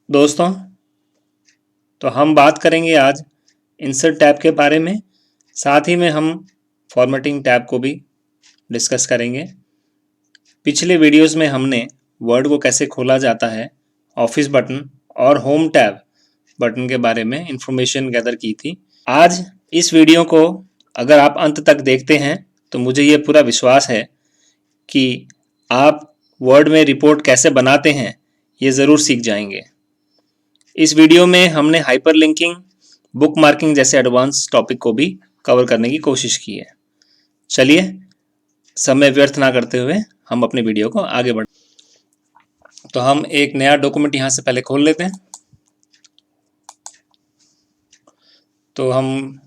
दोस्तों, तो हम बात करेंगे आज इंसर्ट टैब के बारे में। साथ ही में हम फॉर्मेटिंग टैब को भी डिस्कस करेंगे। पिछले वीडियोस में हमने वर्ड को कैसे खोला जाता है, ऑफिस बटन और होम टैब बटन के बारे में इंफॉर्मेशन गैदर की थी। आज इस वीडियो को अगर आप अंत तक देखते हैं तो मुझे ये पूरा विश्वास है कि आप वर्ड में रिपोर्ट कैसे बनाते हैं ये ज़रूर सीख जाएंगे। इस वीडियो में हमने हाइपरलिंकिंग, बुक मार्किंग जैसे एडवांस टॉपिक को भी कवर करने की कोशिश की है। चलिए, समय व्यर्थ ना करते हुए हम अपने वीडियो को आगे बढ़। तो हम एक नया डॉक्यूमेंट यहाँ से पहले खोल लेते हैं। तो हम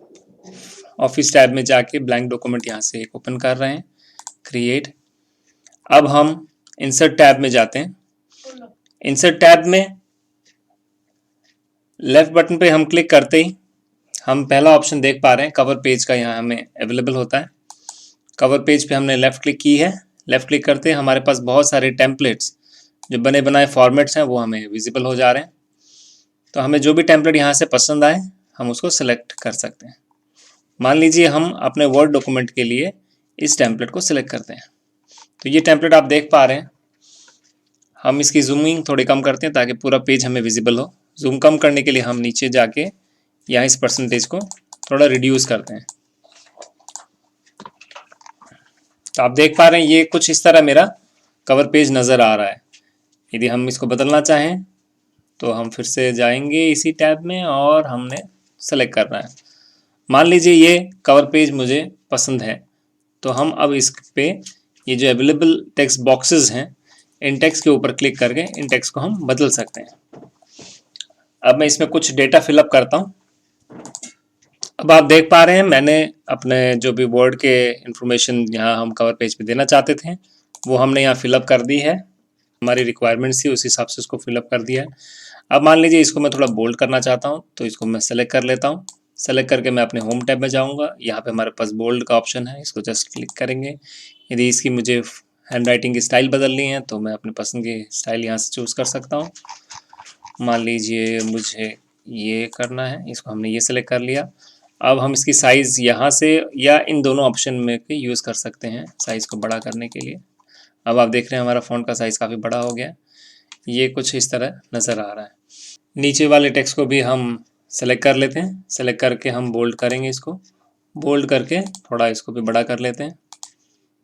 ऑफिस टैब में जाके ब्लैंक डॉक्यूमेंट यहाँ से ओपन कर रहे हैं, क्रिएट। अब हम इंसर्ट टैब में जाते हैं। इंसर्ट टैब में लेफ्ट बटन पे हम क्लिक करते ही हम पहला ऑप्शन देख पा रहे हैं, कवर पेज का यहाँ हमें अवेलेबल होता है। कवर पेज पे हमने लेफ्ट क्लिक की है। लेफ्ट क्लिक करते हमारे पास बहुत सारे टेम्पलेट्स जो बने बनाए फॉर्मेट्स हैं वो हमें विजिबल हो जा रहे हैं। तो हमें जो भी टेम्पलेट यहाँ से पसंद आए हम उसको सिलेक्ट कर सकते हैं। मान लीजिए हम अपने वर्ड डॉक्यूमेंट के लिए इस टेम्पलेट को सिलेक्ट करते हैं। तो ये टेम्पलेट आप देख पा रहे हैं। हम इसकी जूमिंग थोड़ी कम करते हैं ताकि पूरा पेज हमें विजिबल हो। जूम कम करने के लिए हम नीचे जाके यहाँ इस परसेंटेज को थोड़ा रिड्यूस करते हैं। तो आप देख पा रहे हैं ये कुछ इस तरह मेरा कवर पेज नज़र आ रहा है। यदि हम इसको बदलना चाहें तो हम फिर से जाएंगे इसी टैब में और हमने सेलेक्ट करना है। मान लीजिए ये कवर पेज मुझे पसंद है तो हम अब इस पे ये जो अवेलेबल टेक्स्ट बॉक्सेस हैं इन टेक्स्ट के ऊपर क्लिक करके इन टेक्स्ट को हम बदल सकते हैं। अब मैं इसमें कुछ डेटा फिलअप करता हूँ। अब आप देख पा रहे हैं मैंने अपने जो भी वर्ड के इंफॉर्मेशन यहाँ हम कवर पेज पे देना चाहते थे वो हमने यहाँ फिलअप कर दी है। हमारी रिक्वायरमेंट्स थी उस हिसाब से उसको फिलअप कर दिया है। अब मान लीजिए इसको मैं थोड़ा बोल्ड करना चाहता हूँ तो इसको मैं सेलेक्ट कर लेता हूँ। सेलेक्ट करके मैं अपने होम टैब में जाऊँगा। यहाँ पे हमारे पास बोल्ड का ऑप्शन है, इसको जस्ट क्लिक करेंगे। यदि इसकी मुझे हैंड राइटिंग की स्टाइल बदलनी है तो मैं अपनी पसंद की स्टाइल यहाँ से चूज़ कर सकता हूँ। मान लीजिए मुझे ये करना है, इसको हमने ये सेलेक्ट कर लिया। अब हम इसकी साइज़ यहाँ से या इन दोनों ऑप्शन में के यूज़ कर सकते हैं साइज़ को बड़ा करने के लिए। अब आप देख रहे हैं हमारा फ़ॉन्ट का साइज़ काफ़ी बड़ा हो गया। ये कुछ इस तरह नज़र आ रहा है। नीचे वाले टेक्स्ट को भी हम सेलेक्ट कर लेते हैं। सेलेक्ट करके हम बोल्ड करेंगे, इसको बोल्ड करके थोड़ा इसको भी बड़ा कर लेते हैं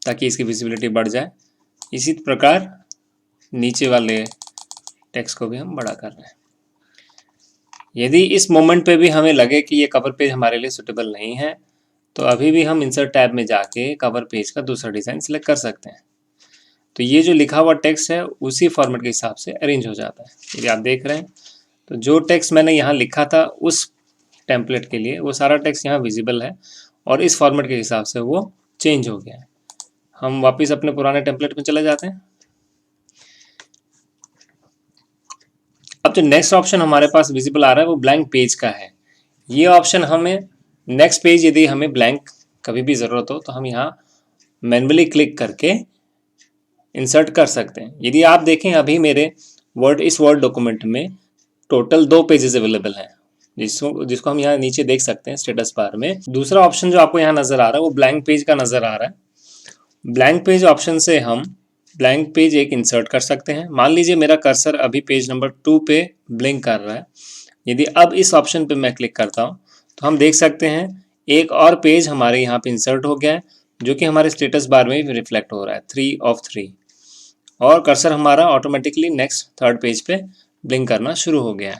ताकि इसकी विजिबिलिटी बढ़ जाए। इसी प्रकार नीचे वाले टेक्स्ट को भी हम बड़ा कर रहे हैं। यदि इस मोमेंट पे भी हमें लगे कि ये कवर पेज हमारे लिए सुटेबल नहीं है तो अभी भी हम इंसर्ट टैब में जाके कवर पेज का दूसरा डिज़ाइन सेलेक्ट कर सकते हैं। तो ये जो लिखा हुआ टेक्स्ट है उसी फॉर्मेट के हिसाब से अरेंज हो जाता है। यदि आप देख रहे हैं तो जो टेक्स्ट मैंने यहाँ लिखा था उस टेम्पलेट के लिए वो सारा टेक्स्ट यहाँ विजिबल है और इस फॉर्मेट के हिसाब से वो चेंज हो गया है। हम वापस अपने पुराने टेम्पलेट में चले जाते हैं। अब जो नेक्स्ट ऑप्शन हमारे पास विजिबल आ रहा है वो ब्लैंक पेज का है। ये ऑप्शन हमें नेक्स्ट पेज यदि हमें ब्लैंक कभी भी ज़रूरत हो तो हम यहाँ मैन्युअली क्लिक करके इंसर्ट कर सकते हैं। यदि आप देखें अभी मेरे इस वर्ड डॉक्यूमेंट में टोटल 2 पेजेस अवेलेबल हैं जिसको हम यहाँ नीचे देख सकते हैं स्टेटस बार में। दूसरा ऑप्शन जो आपको यहाँ नज़र आ रहा है वो ब्लैंक पेज का नज़र आ रहा है। ब्लैंक पेज ऑप्शन से हम ब्लैंक पेज एक इंसर्ट कर सकते हैं। मान लीजिए मेरा कर्सर अभी पेज नंबर 2 पे ब्लिंक कर रहा है। यदि अब इस ऑप्शन पे मैं क्लिक करता हूँ तो हम देख सकते हैं एक और पेज हमारे यहाँ पे इंसर्ट हो गया है जो कि हमारे स्टेटस बार में भी रिफ्लेक्ट हो रहा है 3 of 3 और कर्सर हमारा ऑटोमेटिकली नेक्स्ट थर्ड पेज पे ब्लिंक करना शुरू हो गया है।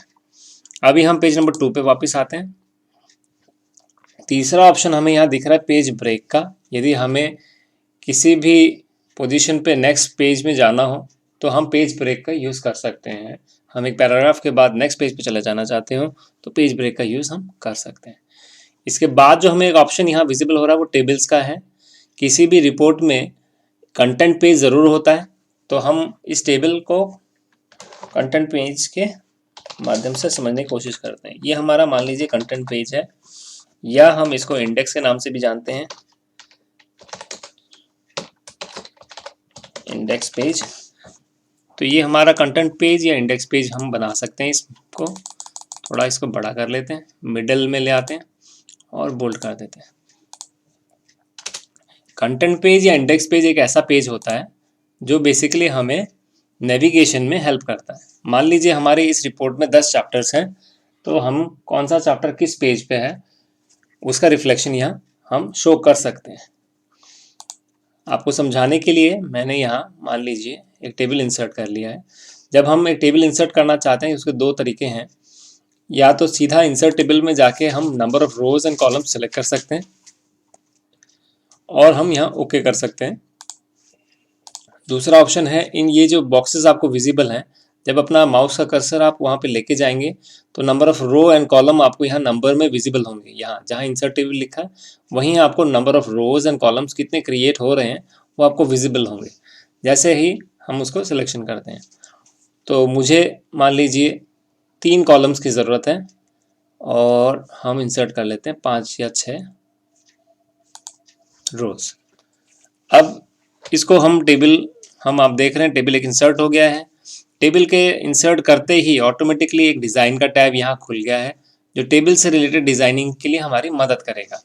अभी हम पेज नंबर 2 पे वापस आते हैं। तीसरा ऑप्शन हमें यहाँ दिख रहा है पेज ब्रेक का। यदि हमें किसी भी पोजीशन पे नेक्स्ट पेज में जाना हो तो हम पेज ब्रेक का यूज़ कर सकते हैं। हम एक पैराग्राफ के बाद नेक्स्ट पेज पे चले जाना चाहते हो तो पेज ब्रेक का यूज़ हम कर सकते हैं। इसके बाद जो हमें एक ऑप्शन यहाँ विजिबल हो रहा है वो टेबल्स का है। किसी भी रिपोर्ट में कंटेंट पेज ज़रूर होता है तो हम इस टेबल को कंटेंट पेज के माध्यम से समझने की कोशिश करते हैं। ये हमारा मान लीजिए कंटेंट पेज है या हम इसको इंडेक्स के नाम से भी जानते हैं, इंडेक्स पेज। तो ये हमारा कंटेंट पेज या इंडेक्स पेज हम बना सकते हैं। इसको थोड़ा इसको बड़ा कर लेते हैं, मिडल में ले आते हैं और बोल्ड कर देते हैं। कंटेंट पेज या इंडेक्स पेज एक ऐसा पेज होता है जो बेसिकली हमें नेविगेशन में हेल्प करता है। मान लीजिए हमारे इस रिपोर्ट में 10 चैप्टर्स हैं, तो हम कौन सा चैप्टर किस पेज पे है उसका रिफ्लेक्शन यहाँ हम शो कर सकते हैं। आपको समझाने के लिए मैंने यहाँ मान लीजिए एक टेबल इंसर्ट कर लिया है। जब हम एक टेबल इंसर्ट करना चाहते हैं उसके दो तरीके हैं। या तो सीधा इंसर्ट टेबल में जाके हम number of rose and column select कर सकते हैं और हम यहाँ ओके कर सकते हैं। दूसरा ऑप्शन है, इन ये जो बॉक्सेस आपको विजिबल हैं, जब अपना माउस का कर्सर आप वहाँ पे लेके जाएंगे तो number of row and column आपको यहाँ नंबर में विजिबल होंगे। यहाँ जहाँ इंसर्ट टेबल लिखा है वहीं आपको number of rose and columns कितने क्रिएट हो रहे हैं वो आपको विजिबल होंगे जैसे ही हम उसको सिलेक्शन करते हैं। तो मुझे मान लीजिए 3 कॉलम्स की ज़रूरत है और हम इंसर्ट कर लेते हैं 5 या 6 रोज। अब इसको हम आप देख रहे हैं टेबल एक इंसर्ट हो गया है। टेबल के इंसर्ट करते ही ऑटोमेटिकली एक डिज़ाइन का टैब यहाँ खुल गया है जो टेबल से रिलेटेड डिज़ाइनिंग के लिए हमारी मदद करेगा।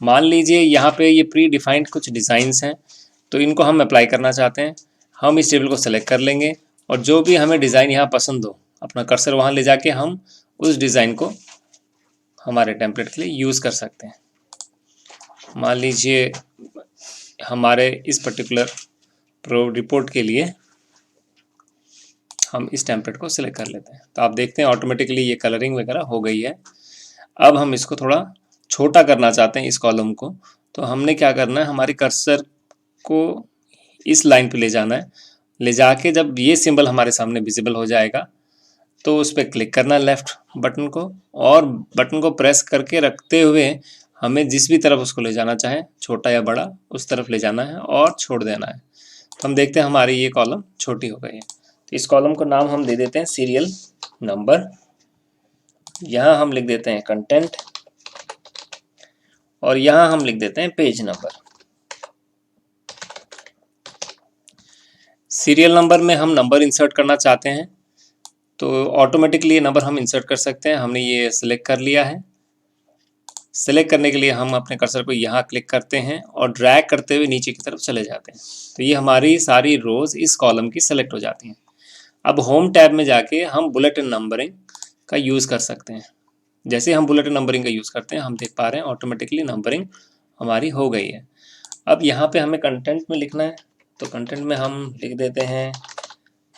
मान लीजिए यहाँ पे ये प्री डिफाइंड कुछ डिज़ाइंस हैं, तो इनको हम अप्लाई करना चाहते हैं। हम इस टेबल को सेलेक्ट कर लेंगे और जो भी हमें डिज़ाइन यहाँ पसंद हो अपना कर्सर वहाँ ले जाके हम उस डिज़ाइन को हमारे टेम्पलेट के लिए यूज़ कर सकते हैं। मान लीजिए हमारे इस पर्टिकुलर रिपोर्ट के लिए हम इस टेम्पलेट को सिलेक्ट कर लेते हैं। तो आप देखते हैं ऑटोमेटिकली ये कलरिंग वगैरह हो गई है। अब हम इसको थोड़ा छोटा करना चाहते हैं इस कॉलम को, तो हमने क्या करना है, हमारी कर्सर को इस लाइन पे ले जाना है। ले जाके जब ये सिंबल हमारे सामने विजिबल हो जाएगा तो उस पर क्लिक करना है लेफ्ट बटन को, और बटन को प्रेस करके रखते हुए हमें जिस भी तरफ उसको ले जाना चाहे, छोटा या बड़ा, उस तरफ ले जाना है और छोड़ देना है। तो हम देखते हैं हमारी ये कॉलम छोटी हो गई है। तो इस कॉलम को नाम हम दे देते हैं सीरियल नंबर। यहाँ हम लिख देते हैं कंटेंट और यहाँ हम लिख देते हैं पेज नंबर। सीरियल नंबर में हम नंबर इंसर्ट करना चाहते हैं तो ऑटोमेटिकली ये नंबर हम इंसर्ट कर सकते हैं। हमने ये सिलेक्ट कर लिया है। सेलेक्ट करने के लिए हम अपने कर्सर को यहाँ क्लिक करते हैं और ड्रैग करते हुए नीचे की तरफ चले जाते हैं। तो ये हमारी सारी रोज इस कॉलम की सेलेक्ट हो जाती हैं। अब होम टैब में जाके हम बुलेट एंड नंबरिंग का यूज़ कर सकते हैं। जैसे हम बुलेट एंड नंबरिंग का यूज़ करते हैं हम देख पा रहे हैं ऑटोमेटिकली नंबरिंग हमारी हो गई है। अब यहाँ पे हमें कंटेंट में लिखना है, तो कंटेंट में हम लिख देते हैं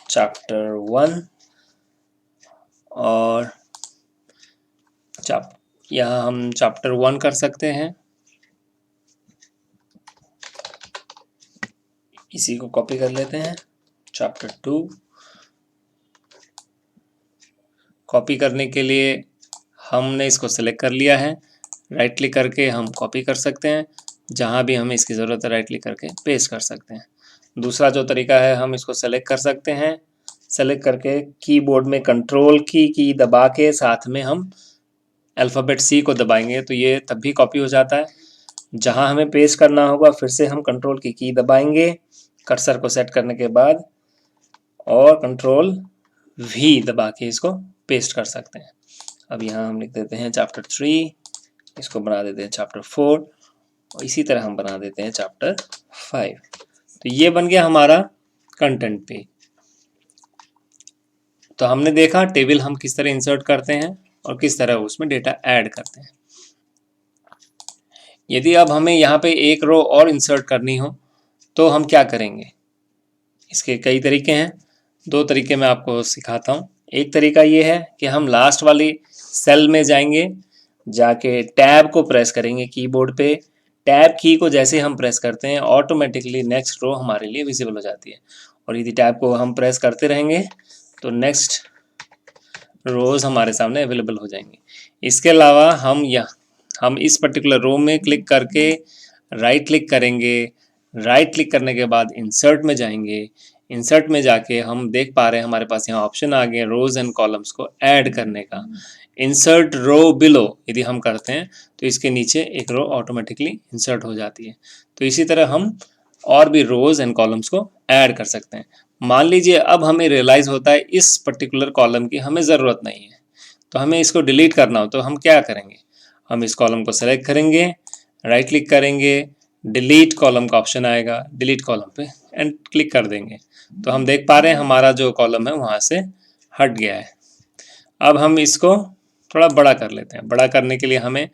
चैप्टर 1 और यहाँ हम चैप्टर 1 कर सकते हैं। इसी को कॉपी कर लेते हैं। चैप्टर 2 कॉपी करने के लिए हमने इसको सेलेक्ट कर लिया है। राइट क्लिक करके हम कॉपी कर सकते हैं, जहाँ भी हमें इसकी ज़रूरत है राइट क्लिक करके पेस्ट कर सकते हैं। दूसरा जो तरीका है, हम इसको सेलेक्ट कर सकते हैं। सेलेक्ट करके कीबोर्ड में कंट्रोल की दबा के साथ में हम अल्फ़ाबेट C को दबाएंगे तो ये तब भी कॉपी हो जाता है। जहाँ हमें पेस्ट करना होगा फिर से हम कंट्रोल की दबाएंगे कर्सर को सेट करने के बाद, और कंट्रोल V दबा के इसको पेस्ट कर सकते हैं। अब यहाँ हम लिख देते हैं चैप्टर 3, इसको बना देते हैं चैप्टर 4 और इसी तरह हम बना देते हैं चैप्टर 5। तो ये बन गया हमारा कंटेंट पेज। तो हमने देखा टेबल हम किस तरह इंसर्ट करते हैं और किस तरह उसमें डेटा ऐड करते हैं। यदि अब हमें यहाँ पे एक रो और इंसर्ट करनी हो तो हम क्या करेंगे, इसके कई तरीके हैं। 2 तरीके मैं आपको सिखाता हूँ। एक तरीका ये है कि हम लास्ट वाली सेल में जाएंगे, जाके टैब को प्रेस करेंगे कीबोर्ड पे। टैब की को जैसे हम प्रेस करते हैं ऑटोमेटिकली नेक्स्ट रो हमारे लिए विजिबल हो जाती है, और यदि टैब को हम प्रेस करते रहेंगे तो नेक्स्ट रोज हमारे सामने अवेलेबल हो जाएंगी। इसके अलावा हम इस पर्टिकुलर रो में क्लिक करके राइट क्लिक करेंगे। राइट क्लिक करने के बाद इंसर्ट में जाएंगे। इंसर्ट में जाके हम देख पा रहे हैं हमारे पास यहाँ ऑप्शन आ गए रोज एंड कॉलम्स को ऐड करने का। इंसर्ट रो बिलो यदि हम करते हैं तो इसके नीचे एक रो ऑटोमेटिकली इंसर्ट हो जाती है। तो इसी तरह हम और भी रोज एंड कॉलम्स को ऐड कर सकते हैं। मान लीजिए अब हमें रियलाइज़ होता है इस पर्टिकुलर कॉलम की हमें ज़रूरत नहीं है, तो हमें इसको डिलीट करना हो तो हम क्या करेंगे, हम इस कॉलम को सेलेक्ट करेंगे, राइट क्लिक करेंगे, डिलीट कॉलम का ऑप्शन आएगा, डिलीट कॉलम पे एंड क्लिक कर देंगे। तो हम देख पा रहे हैं हमारा जो कॉलम है वहाँ से हट गया है। अब हम इसको थोड़ा बड़ा कर लेते हैं। बड़ा करने के लिए हमें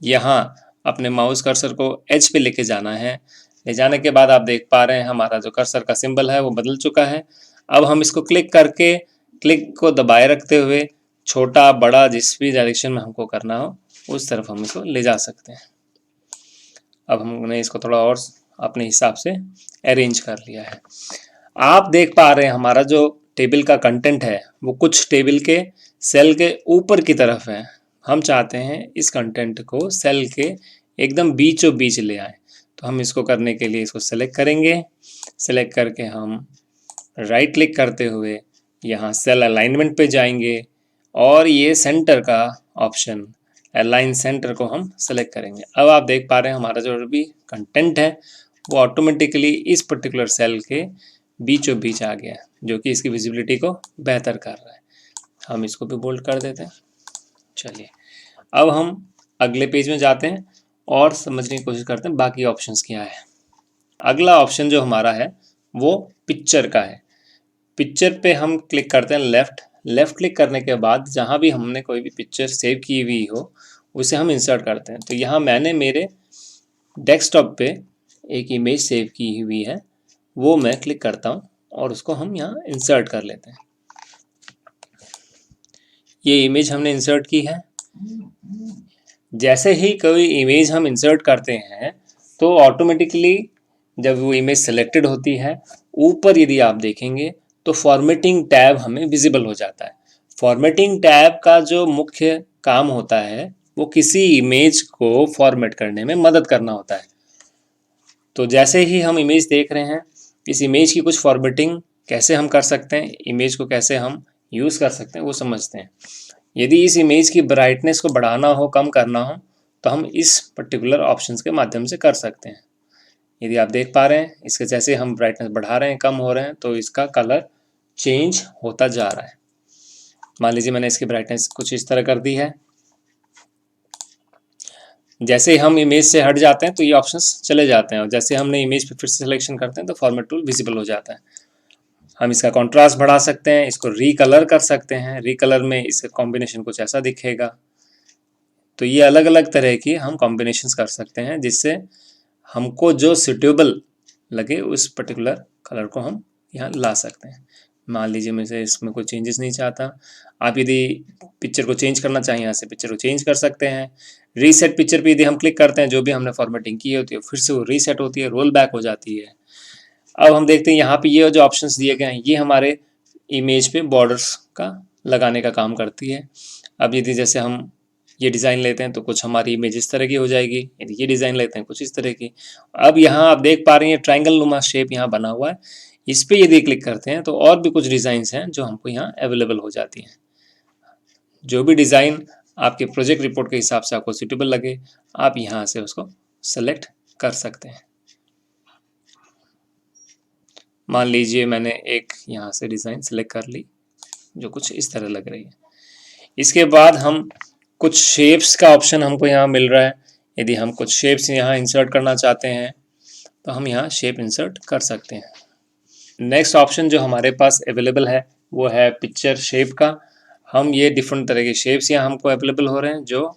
यहाँ अपने माउस कर्सर को एज पे लेके जाना है। ले जाने के बाद आप देख पा रहे हैं हमारा जो कर्सर का सिंबल है वो बदल चुका है। अब हम इसको क्लिक करके, क्लिक को दबाए रखते हुए छोटा बड़ा जिस भी डायरेक्शन में हमको करना हो उस तरफ हम इसको ले जा सकते हैं। अब हमने इसको थोड़ा और अपने हिसाब से अरेंज कर लिया है। आप देख पा रहे हैं हमारा जो टेबल का कंटेंट है वो कुछ टेबल के सेल के ऊपर की तरफ है। हम चाहते हैं इस कंटेंट को सेल के एकदम बीचों बीच ले आए। तो हम इसको करने के लिए इसको सेलेक्ट करेंगे। सेलेक्ट करके हम राइट क्लिक करते हुए यहाँ सेल अलाइनमेंट पे जाएंगे और ये सेंटर का ऑप्शन अलाइन सेंटर को हम सेलेक्ट करेंगे। अब आप देख पा रहे हैं हमारा जो भी कंटेंट है वो ऑटोमेटिकली इस पर्टिकुलर सेल के बीचों बीच आ गया, जो कि इसकी विजिबिलिटी को बेहतर कर रहा है। हम इसको भी बोल्ड कर देते हैं। चलिए अब हम अगले पेज में जाते हैं और समझने की कोशिश करते हैं बाकी ऑप्शंस क्या है। अगला ऑप्शन जो हमारा है वो पिक्चर का है। पिक्चर पे हम क्लिक करते हैं लेफ्ट क्लिक करने के बाद जहाँ भी हमने कोई भी पिक्चर सेव की हुई हो उसे हम इंसर्ट करते हैं। तो यहाँ मैंने मेरे डेस्कटॉप पे एक इमेज सेव की हुई है, वो मैं क्लिक करता हूँ और उसको हम यहाँ इंसर्ट कर लेते हैं। ये इमेज हमने इंसर्ट की है। जैसे ही कोई इमेज हम इंसर्ट करते हैं तो ऑटोमेटिकली जब वो इमेज सेलेक्टेड होती है ऊपर यदि आप देखेंगे तो फॉर्मेटिंग टैब हमें विजिबल हो जाता है। फॉर्मेटिंग टैब का जो मुख्य काम होता है वो किसी इमेज को फॉर्मेट करने में मदद करना होता है। तो जैसे ही हम इमेज देख रहे हैं, इस इमेज की कुछ फॉर्मेटिंग कैसे हम कर सकते हैं, इमेज को कैसे हम यूज़ कर सकते हैं वो समझते हैं। यदि इस इमेज की ब्राइटनेस को बढ़ाना हो, कम करना हो, तो हम इस पर्टिकुलर ऑप्शंस के माध्यम से कर सकते हैं। यदि आप देख पा रहे हैं इसके जैसे हम ब्राइटनेस बढ़ा रहे हैं, कम हो रहे हैं, तो इसका कलर चेंज होता जा रहा है। मान लीजिए मैंने इसकी ब्राइटनेस कुछ इस तरह कर दी है। जैसे ही हम इमेज से हट जाते हैं तो ये ऑप्शंस चले जाते हैं और जैसे हमने इमेज पे फिर से सिलेक्शन करते हैं तो फॉर्मेट टूल विजिबल हो जाता है। हम इसका कॉन्ट्रास्ट बढ़ा सकते हैं, इसको रीकलर कर सकते हैं। रीकलर में इसका कॉम्बिनेशन कुछ ऐसा दिखेगा। तो ये अलग अलग तरह की हम कॉम्बिनेशंस कर सकते हैं जिससे हमको जो सुटेबल लगे उस पर्टिकुलर कलर को हम यहाँ ला सकते हैं। मान लीजिए मैं इसमें कोई चेंजेस नहीं चाहता। आप यदि पिक्चर को चेंज करना चाहें यहाँ से पिक्चर को चेंज कर सकते हैं। रीसेट पिक्चर पे यदि हम क्लिक करते हैं जो भी हमने फॉर्मेटिंग की होती है फिर से वो रीसेट होती है, रोल बैक हो जाती है। अब हम देखते हैं यहाँ पे ये जो ऑप्शंस दिए गए हैं ये हमारे इमेज पे बॉर्डर्स का लगाने का काम करती है। अब यदि जैसे हम ये डिज़ाइन लेते हैं तो कुछ हमारी इमेज इस तरह की हो जाएगी, यदि ये डिज़ाइन लेते हैं कुछ इस तरह की। अब यहाँ आप देख पा रहे हैं ट्रायंगल नुमा शेप यहाँ बना हुआ है। इस पर यदि क्लिक करते हैं तो और भी कुछ डिज़ाइंस हैं जो हमको यहाँ अवेलेबल हो जाती हैं। जो भी डिज़ाइन आपके प्रोजेक्ट रिपोर्ट के हिसाब से आपको सूटेबल लगे आप यहाँ से उसको सेलेक्ट कर सकते हैं। मान लीजिए मैंने एक यहाँ से डिज़ाइन सेलेक्ट कर ली जो कुछ इस तरह लग रही है। इसके बाद हम कुछ शेप्स का ऑप्शन हमको यहाँ मिल रहा है। यदि हम कुछ शेप्स यहाँ इंसर्ट करना चाहते हैं तो हम यहाँ शेप इंसर्ट कर सकते हैं। नेक्स्ट ऑप्शन जो हमारे पास अवेलेबल है वो है पिक्चर शेप का। हम ये डिफरेंट तरह के शेप्स यहाँ हमको अवेलेबल हो रहे हैं जो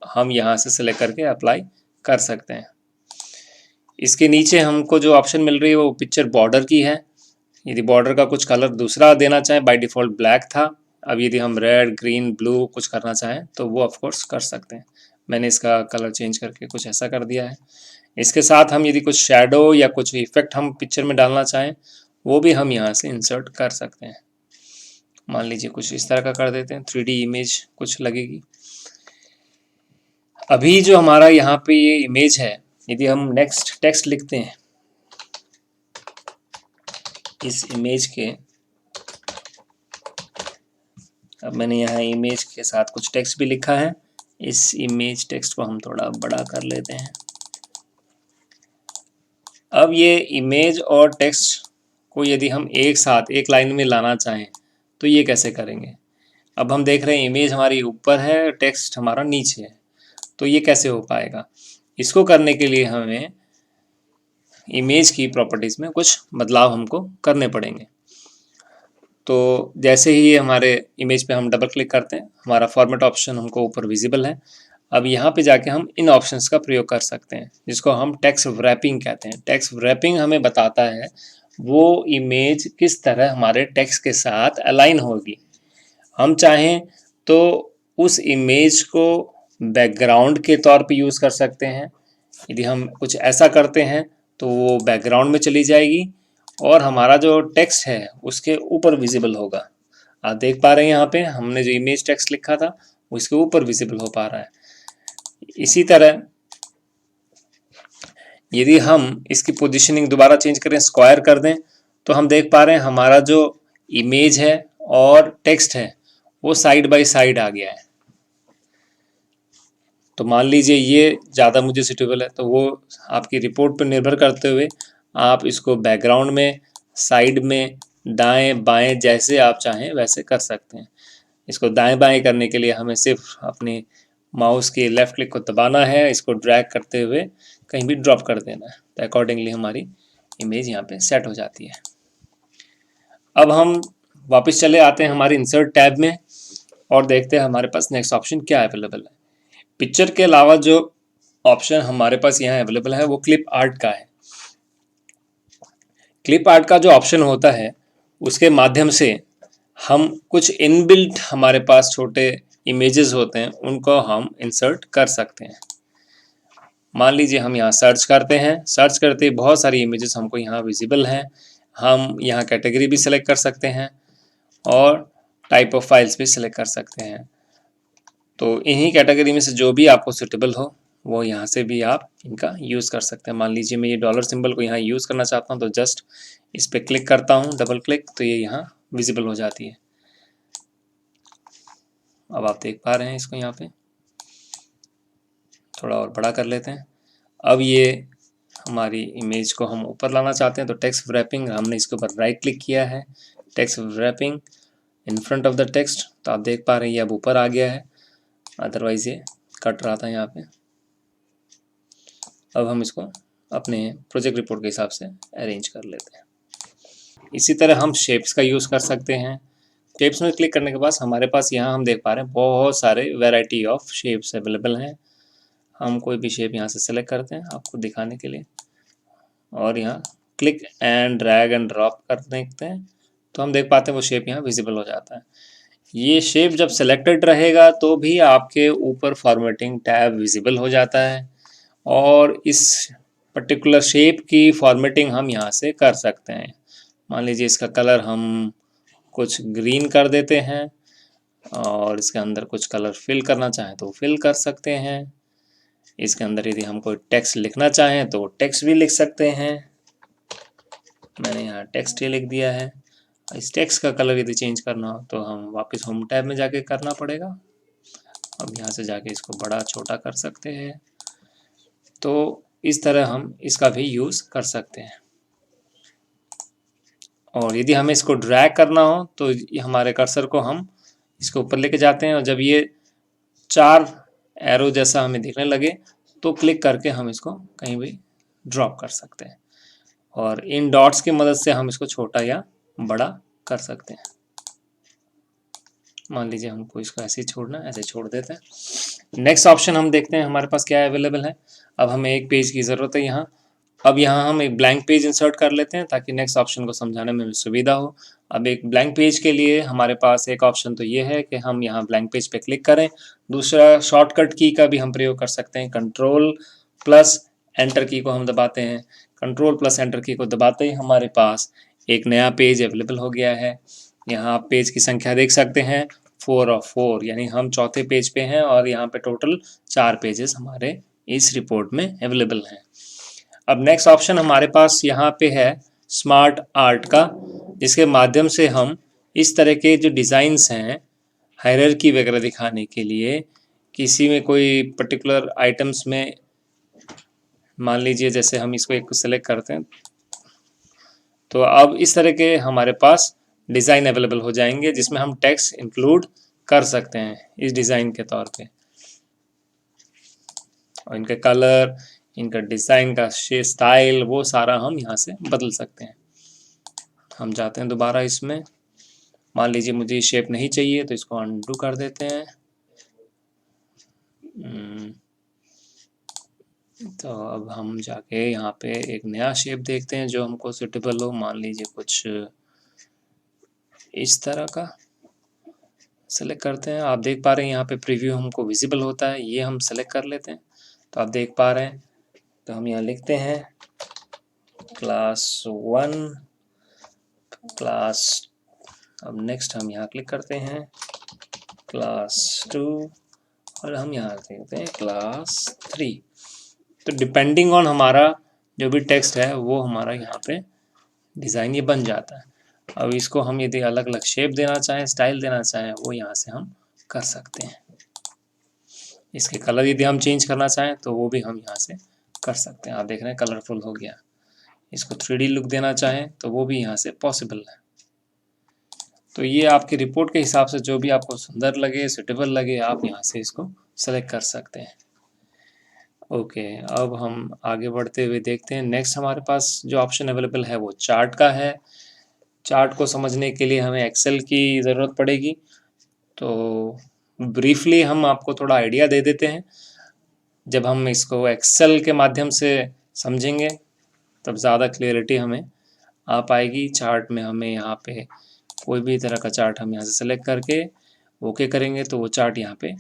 हम यहाँ से सेलेक्ट करके अप्लाई कर सकते हैं। इसके नीचे हमको जो ऑप्शन मिल रही है वो पिक्चर बॉर्डर की है। यदि बॉर्डर का कुछ कलर दूसरा देना चाहें, बाय डिफ़ॉल्ट ब्लैक था, अब यदि हम रेड, ग्रीन, ब्लू कुछ करना चाहें तो वो ऑफ कोर्स कर सकते हैं। मैंने इसका कलर चेंज करके कुछ ऐसा कर दिया है। इसके साथ हम यदि कुछ शैडो या कुछ इफेक्ट हम पिक्चर में डालना चाहें वो भी हम यहाँ से इंसर्ट कर सकते हैं। मान लीजिए कुछ इस तरह का कर देते हैं, 3D इमेज कुछ लगेगी। अभी जो हमारा यहाँ पे ये इमेज है, यदि हम नेक्स्ट टेक्स्ट लिखते हैं इस इमेज के, अब मैंने यहाँ इमेज के साथ कुछ टेक्स्ट भी लिखा है। इस इमेज टेक्स्ट को हम थोड़ा बड़ा कर लेते हैं। अब ये इमेज और टेक्स्ट को यदि हम एक साथ एक लाइन में लाना चाहें तो ये कैसे करेंगे। अब हम देख रहे हैं इमेज हमारी ऊपर है, टेक्स्ट हमारा नीचे है, तो ये कैसे हो पाएगा। इसको करने के लिए हमें इमेज की प्रॉपर्टीज़ में कुछ बदलाव हमको करने पड़ेंगे। तो जैसे ही हमारे इमेज पे हम डबल क्लिक करते हैं, हमारा फॉर्मेट ऑप्शन हमको ऊपर विजिबल है। अब यहाँ पे जाके हम इन ऑप्शंस का प्रयोग कर सकते हैं, जिसको हम टेक्स्ट रैपिंग कहते हैं। टेक्स्ट रैपिंग हमें बताता है वो इमेज किस तरह हमारे टेक्स्ट के साथ अलाइन होगी। हम चाहें तो उस इमेज को बैकग्राउंड के तौर पे यूज़ कर सकते हैं। यदि हम कुछ ऐसा करते हैं तो वो बैकग्राउंड में चली जाएगी और हमारा जो टेक्स्ट है उसके ऊपर विजिबल होगा। आप देख पा रहे हैं यहाँ पे हमने जो इमेज टेक्स्ट लिखा था वो इसके ऊपर विजिबल हो पा रहा है। इसी तरह यदि हम इसकी पोजीशनिंग दोबारा चेंज करें, स्क्वायर कर दें, तो हम देख पा रहे हैं हमारा जो इमेज है और टेक्स्ट है वो साइड बाय साइड आ गया है। तो मान लीजिए ये ज़्यादा मुझे सूटेबल है, तो वो आपकी रिपोर्ट पर निर्भर करते हुए आप इसको बैकग्राउंड में, साइड में, दाएं बाएं जैसे आप चाहें वैसे कर सकते हैं। इसको दाएं बाएं करने के लिए हमें सिर्फ अपने माउस के लेफ्ट क्लिक को दबाना है, इसको ड्रैग करते हुए कहीं भी ड्रॉप कर देना है, तो अकॉर्डिंगली हमारी इमेज यहाँ पे सेट हो जाती है। अब हम वापस चले आते हैं हमारे इंसर्ट टैब में और देखते हैं हमारे पास नेक्स्ट ऑप्शन क्या अवेलेबल है। पिक्चर के अलावा जो ऑप्शन हमारे पास यहाँ अवेलेबल है वो क्लिप आर्ट का है। क्लिप आर्ट का जो ऑप्शन होता है उसके माध्यम से हम कुछ इनबिल्ट हमारे पास छोटे इमेजेस होते हैं उनको हम इंसर्ट कर सकते हैं। मान लीजिए हम यहाँ सर्च करते हैं, सर्च करते ही बहुत सारी इमेजेस हमको यहाँ विजिबल हैं। हम यहाँ कैटेगरी भी सिलेक्ट कर सकते हैं और टाइप ऑफ फाइल्स भी सिलेक्ट कर सकते हैं। तो इन्हीं कैटेगरी में से जो भी आपको सूटेबल हो वो यहाँ से भी आप इनका यूज़ कर सकते हैं। मान लीजिए मैं ये डॉलर सिंबल को यहाँ यूज़ करना चाहता हूँ तो जस्ट इस पर क्लिक करता हूँ, डबल क्लिक, तो ये यहाँ विजिबल हो जाती है। अब आप देख पा रहे हैं इसको, यहाँ पे थोड़ा और बड़ा कर लेते हैं। अब ये हमारी इमेज को हम ऊपर लाना चाहते हैं तो टेक्स्ट रैपिंग, हमने इसके ऊपर राइट क्लिक किया है, text wrapping in front of the text, तो आप देख पा रहे हैं ये अब ऊपर आ गया है, अदरवाइज ये कट रहा था यहाँ पे। अब हम इसको अपने प्रोजेक्ट रिपोर्ट के हिसाब से अरेंज कर लेते हैं। इसी तरह हम शेप्स का यूज़ कर सकते हैं। शेप्स में क्लिक करने के बाद हमारे पास यहाँ हम देख पा रहे हैं बहुत सारे वैरायटी ऑफ शेप्स अवेलेबल हैं। हम कोई भी शेप यहाँ से सेलेक्ट करते हैं आपको दिखाने के लिए और यहाँ click and drag and drop कर देते हैं तो हम देख पाते हैं वो शेप यहाँ विजिबल हो जाता है। ये शेप जब सेलेक्टेड रहेगा तो भी आपके ऊपर फॉर्मेटिंग टैब विजिबल हो जाता है और इस पर्टिकुलर शेप की फॉर्मेटिंग हम यहाँ से कर सकते हैं। मान लीजिए इसका कलर हम कुछ ग्रीन कर देते हैं और इसके अंदर कुछ कलर फिल करना चाहें तो फिल कर सकते हैं। इसके अंदर यदि हम कोई टेक्स्ट लिखना चाहें तो टेक्स्ट भी लिख सकते हैं। मैंने यहाँ टेक्स्ट ही लिख दिया है। इस टेक्स्ट का कलर यदि चेंज करना हो तो हम वापस होम टैब में जाके करना पड़ेगा। अब यहाँ से जाके इसको बड़ा छोटा कर सकते हैं। तो इस तरह हम इसका भी यूज़ कर सकते हैं। और यदि हमें इसको ड्रैग करना हो तो हमारे कर्सर को हम इसके ऊपर लेके जाते हैं और जब ये 4 एरो जैसा हमें दिखने लगे तो क्लिक करके हम इसको कहीं भी ड्रॉप कर सकते हैं और इन डॉट्स की मदद से हम इसको छोटा या बड़ा कर सकते हैं। मान लीजिए हमको इसको ऐसे ही छोड़ना, ऐसे छोड़ देते हैं। नेक्स्ट ऑप्शन हम देखते हैं हमारे पास क्या अवेलेबल है। अब हमें एक पेज की ज़रूरत है यहाँ। अब यहाँ हम एक ब्लैंक पेज इंसर्ट कर लेते हैं ताकि नेक्स्ट ऑप्शन को समझाने में सुविधा हो। अब एक ब्लैंक पेज के लिए हमारे पास एक ऑप्शन तो ये है कि हम यहाँ ब्लैंक पेज पे क्लिक करें। दूसरा शॉर्टकट की का भी हम प्रयोग कर सकते हैं, कंट्रोल प्लस एंटर की को हम दबाते हैं। कंट्रोल प्लस एंटर की को दबाते ही हमारे पास एक नया पेज अवेलेबल हो गया है। यहाँ आप पेज की संख्या देख सकते हैं 4 of 4, यानी हम चौथे पेज पे हैं और यहाँ पे टोटल 4 पेजेस हमारे इस रिपोर्ट में अवेलेबल हैं। अब नेक्स्ट ऑप्शन हमारे पास यहाँ पे है स्मार्ट आर्ट का, जिसके माध्यम से हम इस तरह के जो डिज़ाइंस हैं हायरार्की वगैरह दिखाने के लिए, किसी में कोई पर्टिकुलर आइटम्स में, मान लीजिए जैसे हम इसको एक सेलेक्ट करते हैं तो अब इस तरह के हमारे पास डिज़ाइन अवेलेबल हो जाएंगे जिसमें हम टेक्स्ट इंक्लूड कर सकते हैं इस डिज़ाइन के तौर पे, और इनका कलर, इनका डिज़ाइन का स्टाइल, वो सारा हम यहाँ से बदल सकते हैं। हम जाते हैं दोबारा इसमें, मान लीजिए मुझे शेप नहीं चाहिए तो इसको अनडू कर देते हैं। तो अब हम जाके यहाँ पे एक नया शेप देखते हैं जो हमको सुटेबल हो। मान लीजिए कुछ इस तरह का सेलेक्ट करते हैं। आप देख पा रहे हैं यहाँ पे प्रीव्यू हमको विजिबल होता है, ये हम सेलेक्ट कर लेते हैं। तो आप देख पा रहे हैं, तो हम यहाँ लिखते हैं क्लास 1 क्लास, अब नेक्स्ट हम यहाँ क्लिक करते हैं क्लास 2 और हम यहाँ देखते हैं क्लास 3। तो डिपेंडिंग ऑन हमारा जो भी टेक्स्ट है वो हमारा यहाँ पे डिज़ाइन ये बन जाता है। अब इसको हम यदि अलग अलग शेप देना चाहें, स्टाइल देना चाहें, वो यहाँ से हम कर सकते हैं। इसके कलर यदि हम चेंज करना चाहें तो वो भी हम यहाँ से कर सकते हैं। आप देख रहे हैं कलरफुल हो गया। इसको 3D लुक देना चाहें तो वो भी यहाँ से पॉसिबल है। तो ये आपकी रिपोर्ट के हिसाब से जो भी आपको सुंदर लगे, सुटेबल लगे, आप यहाँ से इसको सेलेक्ट कर सकते हैं। ओके, अब हम आगे बढ़ते हुए देखते हैं। नेक्स्ट हमारे पास जो ऑप्शन अवेलेबल है वो चार्ट का है। चार्ट को समझने के लिए हमें एक्सेल की ज़रूरत पड़ेगी। तो ब्रीफली हम आपको थोड़ा आइडिया दे देते हैं। जब हम इसको एक्सेल के माध्यम से समझेंगे तब ज़्यादा क्लियरिटी हमें आ पाएगी। चार्ट में हमें यहाँ पे कोई भी तरह का चार्ट हम यहाँ से सेलेक्ट करके ओके करेंगे तो वो चार्ट यहाँ पे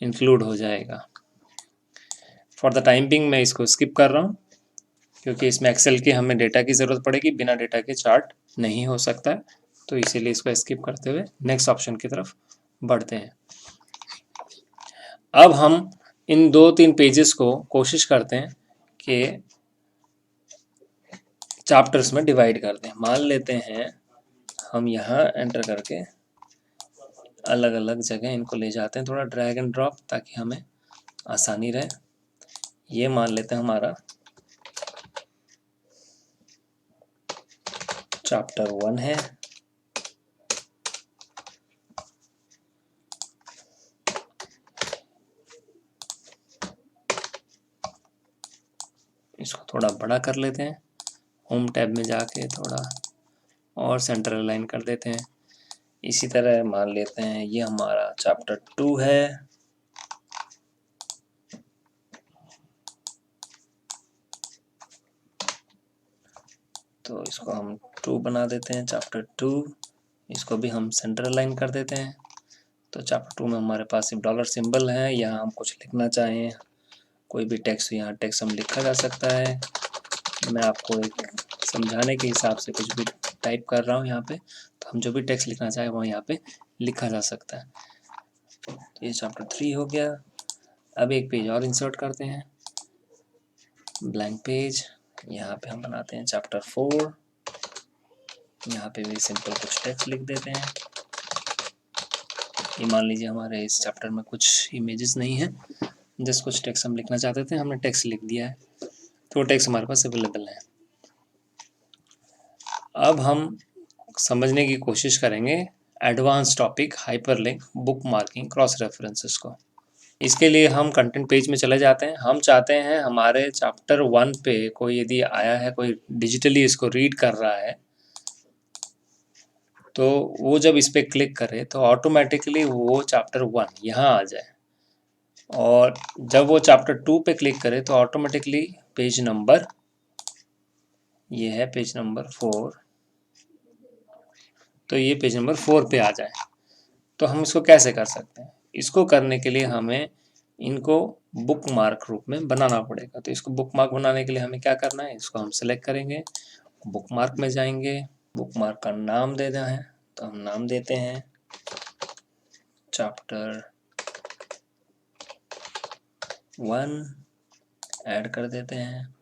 इंक्लूड हो जाएगा। फॉर द टाइम बिंग मैं इसको स्किप कर रहा हूँ क्योंकि इसमें एक्सेल की हमें डेटा की ज़रूरत पड़ेगी, बिना डेटा के चार्ट नहीं हो सकता है। तो इसीलिए इसको स्किप करते हुए नेक्स्ट ऑप्शन की तरफ बढ़ते हैं। अब हम इन 2-3 पेजेस को कोशिश करते हैं कि चैप्टर्स में डिवाइड कर दें। मान लेते हैं हम यहाँ एंटर करके अलग अलग जगह इनको ले जाते हैं, थोड़ा ड्रैग एंड ड्रॉप, ताकि हमें आसानी रहे। ये मान लेते हैं हमारा चैप्टर 1 है। इसको थोड़ा बड़ा कर लेते हैं, होम टैब में जाके थोड़ा और सेंटर अलाइन कर देते हैं। इसी तरह मान लेते हैं ये हमारा चैप्टर 2 है। तो इसको हम 2 बना देते हैं, चैप्टर 2। इसको भी हम सेंटर अलाइन कर देते हैं। तो चैप्टर 2 में हमारे पास एक डॉलर सिंबल है। यहाँ हम कुछ लिखना चाहें, कोई भी टेक्स्ट, यहाँ टेक्स्ट हम लिखा जा सकता है। मैं आपको एक समझाने के हिसाब से कुछ भी टाइप कर रहा हूँ यहाँ पे। तो हम जो भी टेक्स्ट लिखना चाहें वो यहाँ पे लिखा जा सकता है। तो ये चैप्टर 3 हो गया। अब एक पेज और इंसर्ट करते हैं, ब्लैंक पेज। यहाँ पे हम बनाते हैं चैप्टर 4। यहाँ पे भी सिंपल कुछ टेक्स्ट लिख देते हैं। ये मान लीजिए हमारे इस चैप्टर में कुछ इमेजेस नहीं है, जस्ट कुछ टेक्स्ट हम लिखना चाहते थे, हमने टेक्स्ट लिख दिया है, तो टेक्स्ट हमारे पास अवेलेबल है। अब हम समझने की कोशिश करेंगे advance topic, hyperlink, book marking, cross references को। इसके लिए हम कंटेंट पेज में चले जाते हैं। हम चाहते हैं हमारे चैप्टर 1 पे कोई यदि आया है, कोई डिजिटली इसको रीड कर रहा है, तो वो जब इस पर क्लिक करे तो ऑटोमेटिकली वो चैप्टर 1 यहाँ आ जाए, और जब वो चैप्टर 2 पे क्लिक करे तो ऑटोमेटिकली पेज नंबर, ये है पेज नंबर 4, तो ये पेज नंबर 4 पे आ जाए। तो हम इसको कैसे कर सकते हैं? इसको करने के लिए हमें इनको बुक मार्क रूप में बनाना पड़ेगा। तो इसको बुक मार्क बनाने के लिए हमें क्या करना है, इसको हम सेलेक्ट करेंगे, बुक मार्क में जाएंगे, बुक मार्क का नाम देना है, तो हम नाम देते हैं चैप्टर 1, ऐड कर देते हैं,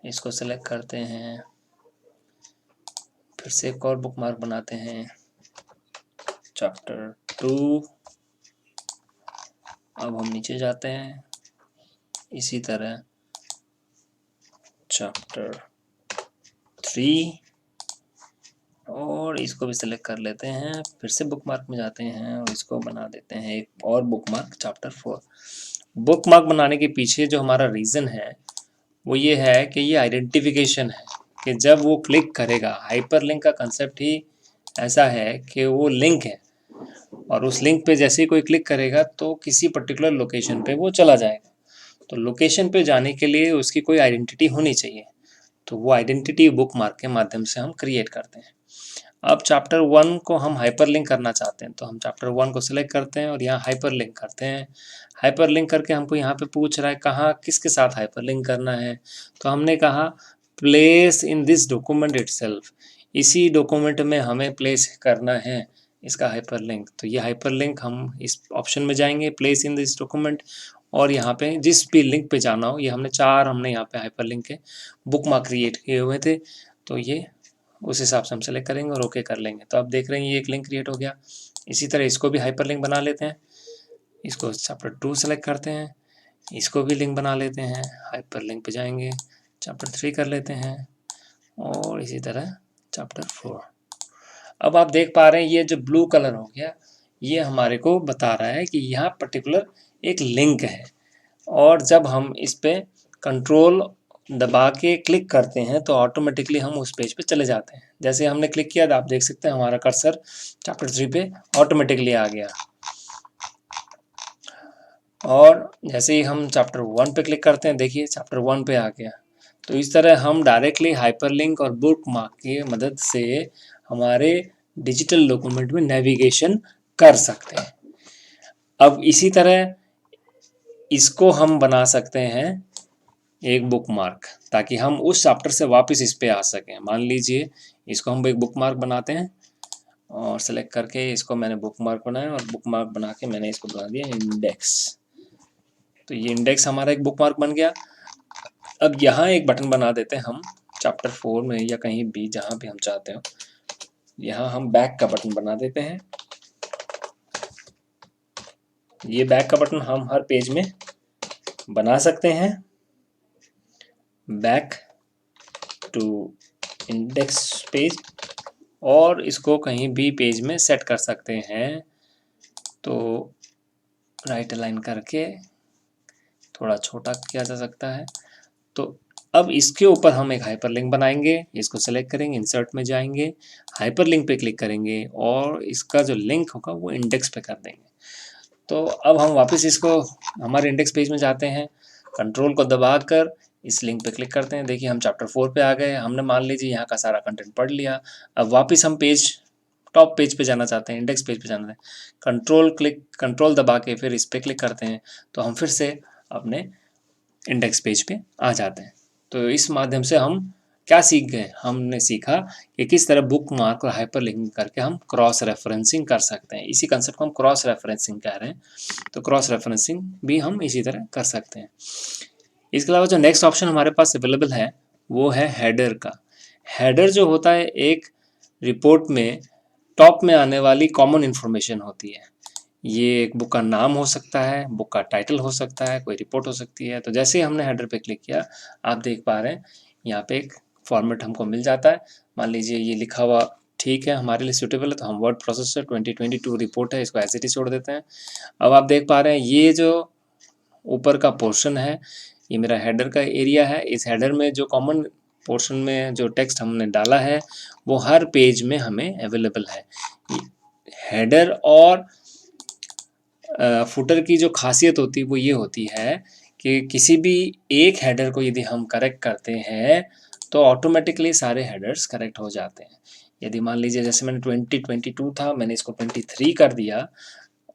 इसको सेलेक्ट करते हैं, फिर से एक और बुक मार्क बनाते हैं चैप्टर 2। अब हम नीचे जाते हैं, इसी तरह चैप्टर 3, और इसको भी सिलेक्ट कर लेते हैं, फिर से बुकमार्क में जाते हैं और इसको बना देते हैं एक और बुकमार्क चैप्टर 4। बुकमार्क बनाने के पीछे जो हमारा रीज़न है वो ये है कि ये आइडेंटिफिकेशन है कि जब वो क्लिक करेगा, हाइपरलिंक का कंसेप्ट ही ऐसा है कि वो लिंक है और उस लिंक पे जैसे ही कोई क्लिक करेगा तो किसी पर्टिकुलर लोकेशन पे वो चला जाएगा। तो लोकेशन पे जाने के लिए उसकी कोई आइडेंटिटी होनी चाहिए, तो वो आइडेंटिटी बुकमार्क के माध्यम से हम क्रिएट करते हैं। अब चैप्टर 1 को हम हाइपरलिंक करना चाहते हैं, तो हम चैप्टर 1 को सिलेक्ट करते हैं और यहाँ हाइपरलिंक करते हैं। हाइपरलिंक करके हमको यहाँ पे पूछ रहा है कहाँ किसके साथ हाइपरलिंक करना है, तो हमने कहा place in this document itself, इसी डॉक्यूमेंट में हमें प्लेस करना है इसका हाइपरलिंक। तो ये हाइपरलिंक हम इस ऑप्शन में जाएंगे, प्लेस इन दिस डॉक्यूमेंट, और यहाँ पे जिस भी लिंक पे जाना हो, ये हमने यहाँ पे हाइपरलिंक के बुकमार्क क्रिएट किए हुए थे, तो ये उस हिसाब से हम सेलेक्ट करेंगे और ओके कर लेंगे। तो आप देख रहे हैं ये एक लिंक क्रिएट हो गया। इसी तरह इसको भी हाइपरलिंक बना लेते हैं, इसको चैप्टर 2 सेलेक्ट करते हैं, इसको भी लिंक बना लेते हैं, हाइपरलिंक पे जाएंगे, चैप्टर 3 कर लेते हैं और इसी तरह चैप्टर 4। अब आप देख पा रहे हैं ये जो ब्लू कलर हो गया, ये हमारे को बता रहा है कि यहाँ पर्टिकुलर एक लिंक है, और जब हम इस पे कंट्रोल दबा के क्लिक करते हैं तो ऑटोमेटिकली हम उस पेज पे चले जाते हैं। जैसे हमने क्लिक किया तो आप देख सकते हैं हमारा कर्सर चैप्टर 3 पे ऑटोमेटिकली आ गया, और जैसे ही हम चैप्टर 1 पे क्लिक करते हैं, देखिए चैप्टर 1 पे आ गया। तो इस तरह हम डायरेक्टली हाइपरलिंक और बुकमार्क की मदद से हमारे डिजिटल डॉक्यूमेंट में नेविगेशन कर सकते हैं। अब इसी तरह इसको हम बना सकते हैं एक बुकमार्क, ताकि हम उस चैप्टर से वापस इस पे आ सकें। मान लीजिए इसको हम एक बुकमार्क बनाते हैं और सेलेक्ट करके इसको मैंने बुकमार्क बनाया, और बुकमार्क बना के मैंने इसको बना दिया इंडेक्स। तो ये इंडेक्स हमारा एक बुकमार्क बन गया। अब यहाँ एक बटन बना देते हैं हम चैप्टर 4 में या कहीं भी जहाँ भी हम चाहते हो, यहाँ हम बैक का बटन बना देते हैं। ये बैक का बटन हम हर पेज में बना सकते हैं, बैक टू इंडेक्स पेज, और इसको कहीं भी पेज में सेट कर सकते हैं। तो राइट अलाइन करके थोड़ा छोटा किया जा सकता है। तो अब इसके ऊपर हम एक हाइपरलिंक बनाएंगे, इसको सेलेक्ट करेंगे, इंसर्ट में जाएंगे, हाइपरलिंक पे क्लिक करेंगे और इसका जो लिंक होगा वो इंडेक्स पे कर देंगे। तो अब हम वापस इसको हमारे इंडेक्स पेज में जाते हैं, कंट्रोल को दबाकर इस लिंक पे क्लिक करते हैं। देखिए हम चैप्टर 4 पे आ गए, हमने मान लीजिए यहाँ का सारा कंटेंट पढ़ लिया। अब वापस हम टॉप पेज पे जाना चाहते हैं, इंडेक्स पेज पे जाना है, कंट्रोल दबा के फिर इस पे क्लिक करते हैं, तो हम फिर से अपने इंडेक्स पेज पे आ जाते हैं। तो इस माध्यम से हम क्या सीख गए, हमने सीखा कि किस तरह बुकमार्क और हाइपरलिंक करके हम क्रॉस रेफरेंसिंग कर सकते हैं। इसी कंसेप्ट को हम क्रॉस रेफरेंसिंग कह रहे हैं। तो क्रॉस रेफरेंसिंग भी हम इसी तरह कर सकते हैं। इसके अलावा जो नेक्स्ट ऑप्शन हमारे पास अवेलेबल है वो है हेडर का। हेडर जो होता है एक रिपोर्ट में टॉप में आने वाली कॉमन इन्फॉर्मेशन होती है। ये एक बुक का नाम हो सकता है, बुक का टाइटल हो सकता है, कोई रिपोर्ट हो सकती है। तो जैसे ही हमने हेडर पे क्लिक किया, आप देख पा रहे हैं यहाँ पे एक फॉर्मेट हमको मिल जाता है। मान लीजिए ये लिखा हुआ ठीक है, हमारे लिए सूटेबल है, तो हम वर्ड प्रोसेसर 2022 रिपोर्ट है, इसको एज इट इज छोड़ देते हैं। अब आप देख पा रहे हैं ये जो ऊपर का पोर्शन है ये मेरा हेडर का एरिया है। इस हेडर में जो कॉमन पोर्शन में जो टेक्स्ट हमने डाला है वो हर पेज में हमें अवेलेबल है। हेडर और फुटर की जो खासियत होती है वो ये होती है कि किसी भी एक हेडर को यदि हम करेक्ट करते हैं तो ऑटोमेटिकली सारे हेडर्स करेक्ट हो जाते हैं। यदि मान लीजिए जैसे मैंने 2022 था, मैंने इसको 23 कर दिया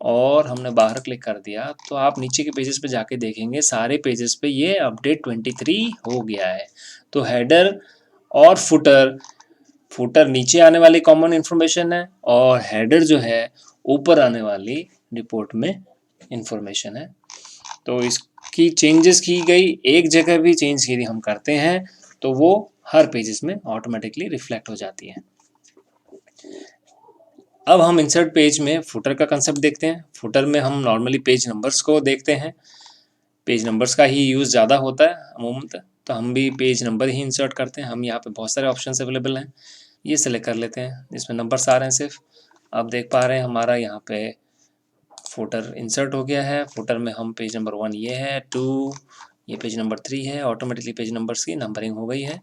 और हमने बाहर क्लिक कर दिया, तो आप नीचे के पेजेस पे जाके देखेंगे सारे पेजेस पे ये अपडेट 23 हो गया है। तो हेडर और फुटर नीचे आने वाली कॉमन इन्फॉर्मेशन है, और हेडर जो है ऊपर आने वाली रिपोर्ट में इंफॉर्मेशन है। तो इसकी चेंजेस की गई, एक जगह भी चेंज यदि हम करते हैं तो वो हर पेजेस में ऑटोमेटिकली रिफ्लेक्ट हो जाती है। अब हम इंसर्ट पेज में फुटर का कंसेप्ट देखते हैं। फुटर में हम नॉर्मली पेज नंबर्स को देखते हैं, पेज नंबर्स का ही यूज़ ज़्यादा होता है अमूमन, तो हम भी पेज नंबर ही इंसर्ट करते हैं। हम यहाँ पे बहुत सारे ऑप्शंस अवेलेबल हैं। ये सेलेक्ट कर लेते हैं, इसमें नंबर्स आ रहे हैं सिर्फ। आप देख पा रहे हैं हमारा यहाँ पे फुटर इंसर्ट हो गया है। फुटर में हम पेज नंबर 1 ये है, 2 ये पेज नंबर 3 है। ऑटोमेटिकली पेज नंबर्स की नंबरिंग हो गई है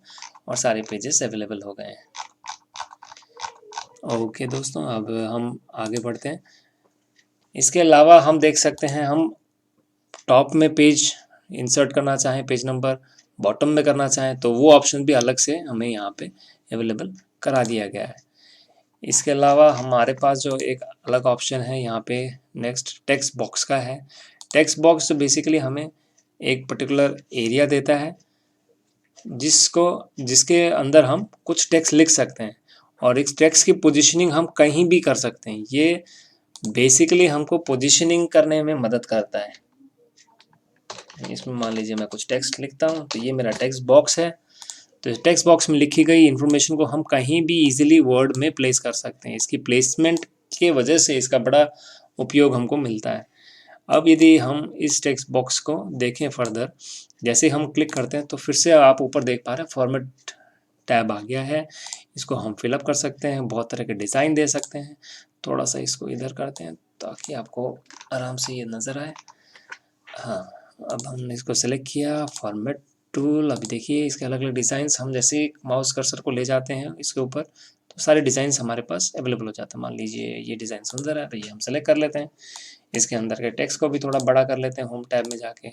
और सारे पेजेस अवेलेबल हो गए हैं। ओके दोस्तों, अब हम आगे बढ़ते हैं। इसके अलावा हम देख सकते हैं, हम टॉप में पेज इंसर्ट करना चाहें, पेज नंबर बॉटम में करना चाहें तो वो ऑप्शन भी अलग से हमें यहाँ पे अवेलेबल करा दिया गया है। इसके अलावा हमारे पास जो एक अलग ऑप्शन है यहाँ पे नेक्स्ट टेक्स्ट बॉक्स का है। टेक्स्ट बॉक्स तो बेसिकली हमें एक पर्टिकुलर एरिया देता है जिसके अंदर हम कुछ टेक्स्ट लिख सकते हैं और इस टेक्स्ट की पोजीशनिंग हम कहीं भी कर सकते हैं। ये बेसिकली हमको पोजीशनिंग करने में मदद करता है। इसमें मान लीजिए मैं कुछ टेक्स्ट लिखता हूँ, तो ये मेरा टेक्स्ट बॉक्स है। तो टेक्स्ट बॉक्स में लिखी गई इन्फॉर्मेशन को हम कहीं भी इजीली वर्ड में प्लेस कर सकते हैं। इसकी प्लेसमेंट के वजह से इसका बड़ा उपयोग हमको मिलता है। अब यदि हम इस टेक्स्ट बॉक्स को देखें फर्दर, जैसे हम क्लिक करते हैं तो फिर से आप ऊपर देख पा रहे हैं फॉर्मेट टैब आ गया है। इसको हम फिलअप कर सकते हैं, बहुत तरह के डिज़ाइन दे सकते हैं। थोड़ा सा इसको इधर करते हैं ताकि आपको आराम से ये नज़र आए। हाँ, अब हमने इसको सेलेक्ट किया, फॉर्मेट टूल। अभी देखिए इसके अलग अलग डिज़ाइंस, हम जैसे माउस कर्सर को ले जाते हैं इसके ऊपर तो सारे डिज़ाइंस हमारे पास अवेलेबल हो जाते हैं। मान लीजिए ये डिज़ाइन सुंदर है तो ये हम सेलेक्ट कर लेते हैं। इसके अंदर के टेक्स्ट को भी थोड़ा बड़ा कर लेते हैं, होम टैब में जाके।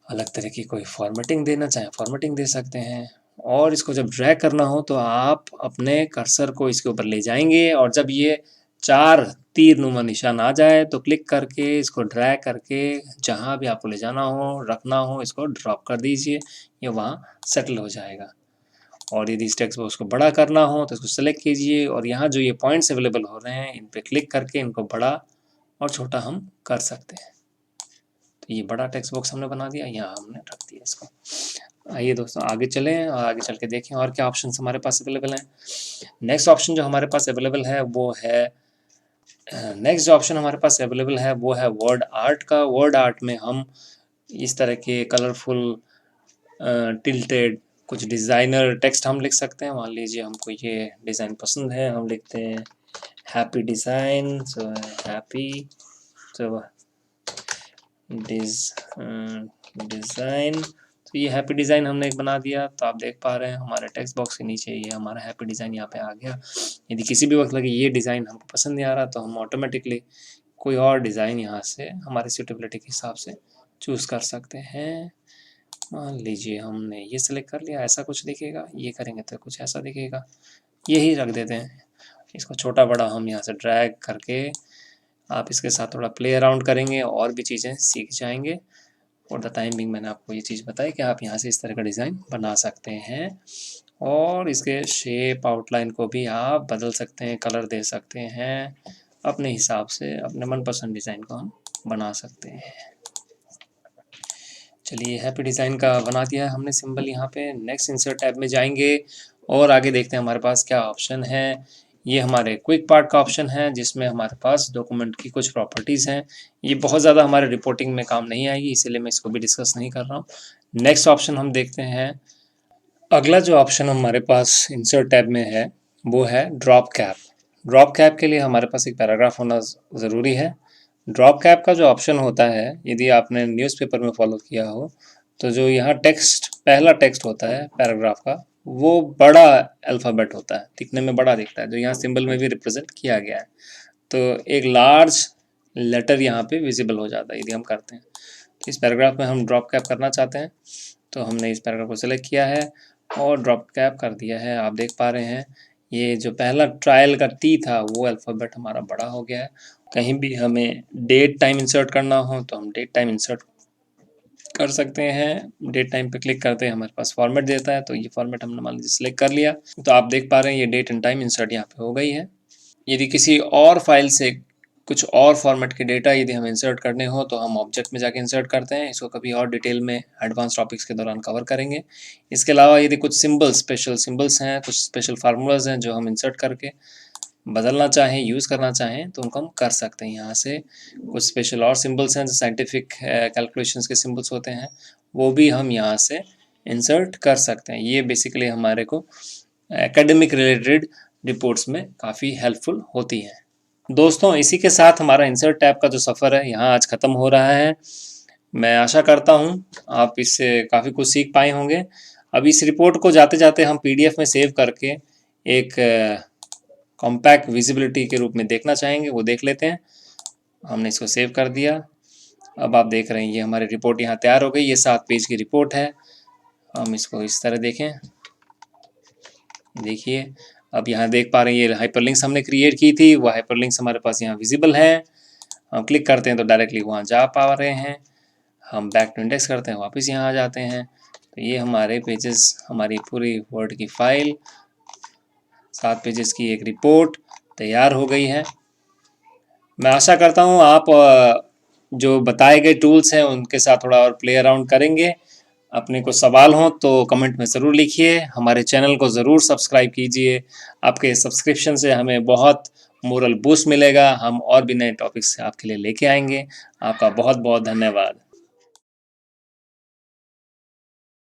अलग तरह की कोई फॉर्मेटिंग देना चाहें फॉर्मेटिंग दे सकते हैं। और इसको जब ड्रैग करना हो तो आप अपने कर्सर को इसके ऊपर ले जाएंगे और जब ये 4 तीर नुमा निशान आ जाए तो क्लिक करके इसको ड्रैग करके जहाँ भी आपको ले जाना हो रखना हो इसको ड्रॉप कर दीजिए, ये वहाँ सेटल हो जाएगा। और यदि इस टेक्स्ट बॉक्स को बड़ा करना हो तो इसको सेलेक्ट कीजिए और यहाँ जो ये पॉइंट्स अवेलेबल हो रहे हैं इन पर क्लिक करके इनको बड़ा और छोटा हम कर सकते हैं। तो ये बड़ा टेक्स्ट बॉक्स हमने बना दिया, यहाँ हमने रख दिया इसको। आइए दोस्तों आगे चलें और आगे चल के देखें और क्या ऑप्शन हमारे पास अवेलेबल हैं। नेक्स्ट ऑप्शन जो हमारे पास अवेलेबल है वो है वर्ड आर्ट का। वर्ड आर्ट में हम इस तरह के कलरफुल टिल्टेड कुछ डिज़ाइनर टेक्स्ट हम लिख सकते हैं। मान लीजिए हमको ये डिज़ाइन पसंद है, हम लिखते हैं happy design. So happy design, तो ये हैप्पी डिज़ाइन हमने एक बना दिया। तो आप देख पा रहे हैं हमारे टेक्स्ट बॉक्स के नीचे ये हमारा हैप्पी डिज़ाइन यहाँ पे आ गया। यदि किसी भी वक्त लगे ये डिज़ाइन हमको पसंद नहीं आ रहा तो हम ऑटोमेटिकली कोई और डिज़ाइन यहाँ से हमारे सूटेबिलिटी के हिसाब से चूज़ कर सकते हैं। मान लीजिए हमने ये सिलेक्ट कर लिया, ऐसा कुछ दिखेगा, ये करेंगे तो कुछ ऐसा दिखेगा, यही रख देते हैं। इसको छोटा बड़ा हम यहाँ से ड्रैग करके आप इसके साथ थोड़ा प्ले अराउंड करेंगे और भी चीज़ें सीख जाएंगे। फॉर द टाइम बिंग मैंने आपको ये चीज़ बताई कि आप यहाँ से इस तरह का डिज़ाइन बना सकते हैं और इसके शेप आउटलाइन को भी आप बदल सकते हैं, कलर दे सकते हैं, अपने हिसाब से अपने मनपसंद डिज़ाइन को हम बना सकते हैं। चलिए हैप्पी डिज़ाइन का बना दिया है हमने सिंबल यहाँ पे। नेक्स्ट इंसर्ट टैब में जाएंगे और आगे देखते हैं हमारे पास क्या ऑप्शन है। ये हमारे क्विक पार्ट का ऑप्शन है जिसमें हमारे पास डॉक्यूमेंट की कुछ प्रॉपर्टीज़ हैं। ये बहुत ज़्यादा हमारे रिपोर्टिंग में काम नहीं आएगी, इसीलिए मैं इसको भी डिस्कस नहीं कर रहा हूँ। नेक्स्ट ऑप्शन हम देखते हैं। अगला जो ऑप्शन हमारे पास इंसर्ट टैब में है वो है ड्रॉप कैप। ड्रॉप कैप के लिए हमारे पास एक पैराग्राफ होना ज़रूरी है। ड्रॉप कैप का जो ऑप्शन होता है, यदि आपने न्यूज़पेपर में फॉलो किया हो तो जो यहाँ टेक्स्ट पहला टेक्स्ट होता है पैराग्राफ का वो बड़ा अल्फ़ाबेट होता है, दिखने में बड़ा दिखता है, जो यहाँ सिंबल में भी रिप्रेजेंट किया गया है। तो एक लार्ज लेटर यहाँ पे विजिबल हो जाता है यदि हम करते हैं। तो इस पैराग्राफ में हम ड्रॉप कैप करना चाहते हैं तो हमने इस पैराग्राफ को सिलेक्ट किया है और ड्रॉप कैप कर दिया है। आप देख पा रहे हैं ये जो पहला ट्रायल का टी था वो अल्फ़ाबेट हमारा बड़ा हो गया है। कहीं भी हमें डेट टाइम इंसर्ट करना हो तो हम डेट टाइम इंसर्ट कर सकते हैं। डेट टाइम पे क्लिक करते हैं हमारे पास फॉर्मेट देता है, तो ये फॉर्मेट हमने मान लीजिए सिलेक्ट कर लिया तो आप देख पा रहे हैं ये डेट एंड टाइम इंसर्ट यहाँ पे हो गई है। यदि किसी और फाइल से कुछ और फॉर्मेट के डेटा यदि हमें इंसर्ट करने हो तो हम ऑब्जेक्ट में जाके इंसर्ट करते हैं। इसको कभी और डिटेल में एडवांस टॉपिक्स के दौरान कवर करेंगे। इसके अलावा यदि कुछ सिंबल्स स्पेशल सिंबल्स हैं, कुछ स्पेशल फार्मूलाज हैं जो हम इंसर्ट करके बदलना चाहें, यूज़ करना चाहें तो उनको हम कर सकते हैं। यहाँ से कुछ स्पेशल और सिंबल्स हैं जो साइंटिफिक कैलकुलेशंस के सिंबल्स होते हैं, वो भी हम यहाँ से इंसर्ट कर सकते हैं। ये बेसिकली हमारे को एकेडमिक रिलेटेड रिपोर्ट्स में काफ़ी हेल्पफुल होती हैं। दोस्तों, इसी के साथ हमारा इंसर्ट टैब का जो सफ़र है यहाँ आज ख़त्म हो रहा है। मैं आशा करता हूँ आप इससे काफ़ी कुछ सीख पाए होंगे। अब इस रिपोर्ट को जाते जाते हम PDF में सेव करके एक कॉम्पैक्ट विजिबिलिटी के रूप में देखना चाहेंगे, वो देख लेते हैं। हमने इसको सेव कर दिया। अब आप देख रहे हैं ये हमारी रिपोर्ट यहाँ तैयार हो गई। ये 7 पेज की रिपोर्ट है। हम इसको इस तरह देखें, देखिए अब यहाँ देख पा रहे हैं ये हाइपरलिंक्स हमने क्रिएट की थी, वो हाइपरलिंक्स हमारे पास यहाँ विजिबल है। हम क्लिक करते हैं तो डायरेक्टली वहाँ जा पा रहे हैं। हम बैक टू इंडेक्स करते हैं, वापस यहाँ आ जाते हैं। तो ये हमारे पेजेस, हमारी पूरी वर्ड की फाइल 7 पेजेस की एक रिपोर्ट तैयार हो गई है। मैं आशा करता हूँ आप जो बताए गए टूल्स हैं उनके साथ थोड़ा और प्ले अराउंड करेंगे। अपने को सवाल हो तो कमेंट में ज़रूर लिखिए। हमारे चैनल को ज़रूर सब्सक्राइब कीजिए। आपके सब्सक्रिप्शन से हमें बहुत मोरल बूस्ट मिलेगा। हम और भी नए टॉपिक्स आपके लिए लेके आएंगे। आपका बहुत बहुत धन्यवाद।